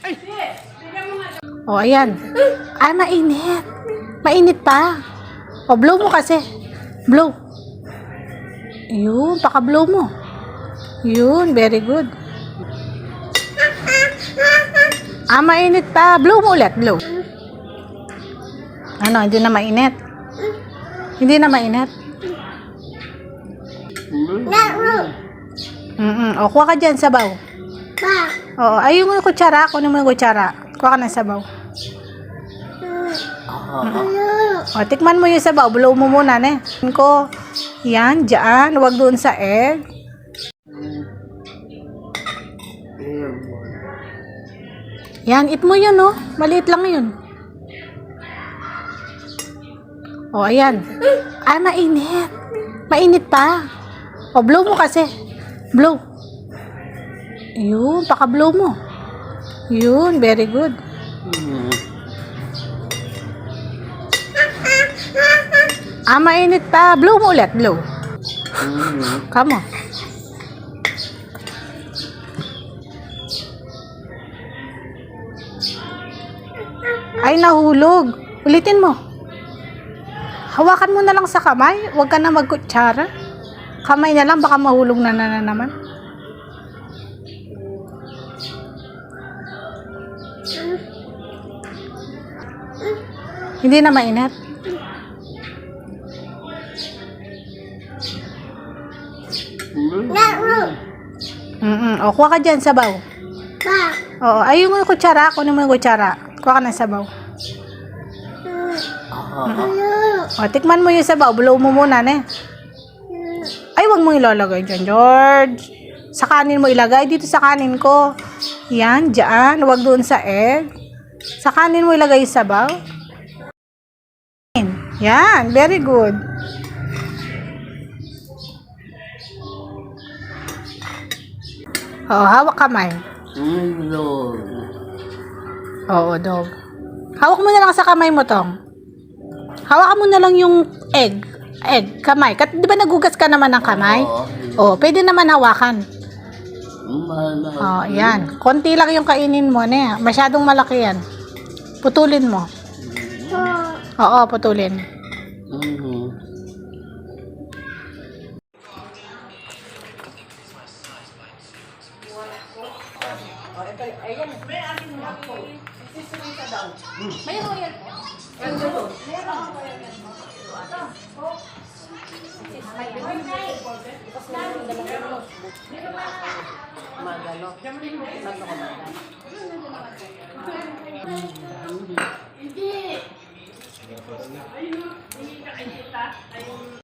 Ay. O, ayan. Ay, mainit. Mainit pa. O, blow mo kasi. Blow. Yun, paka-blow mo. Yun, very good. Ah, mainit pa. Blow mo ulit, blow. Ano, hindi na mainit? Hindi na mainit? O, kuha ka dyan, sabaw. Oo, ayun mo yung kutsara. Kunin mo yung kutsara. Kuha ka ng sabaw. O, tikman mo yung sabaw. Blow mo muna, ne. Ko, yan, dyan. Huwag doon sa egg. Yan, eat mo yun, no? Maliit lang yun. O, ayan. Ay, mainit. Mainit pa. O, blow mo kasi. Blow. Yun, paka-blow mo. Yun, very good. Ah, mainit pa. Blow mo ulit, blow. Come on. Ay, nahulog. Ulitin mo. Hawakan mo na lang sa kamay. Huwag ka na magkutsara. Kamay na lang, baka mahulog na naman. Hindi na mainit. O, kuha ka dyan, sabaw. Oo, ayun mo yung kutsara. Kunin mo yung kutsara. Kuha ka ng sabaw. O, tikman mo yung sabaw. Blow mo muna, ne. Ay, wag mong ilalagay dyan, George. Sa kanin mo ilagay. Dito sa kanin ko. Yan, dyan. Wag doon sa egg. Sa kanin mo ilagay yung sabaw. Yan, very good. Oo, hawak kamay. Oo, dog. Hawak mo na lang sa kamay mo, Tong. Hawakan mo na lang yung egg. Egg, kamay. Di ba nagugas ka naman ng kamay? Oo, pwede naman hawakan. Oo, yan. Konti lang yung kainin mo, ne. Masyadong malaki yan. Putulin mo. Oo, putulin. Ayan, may akin na po. Sisilita daw. May royal po. Meron. Magano. Hindi.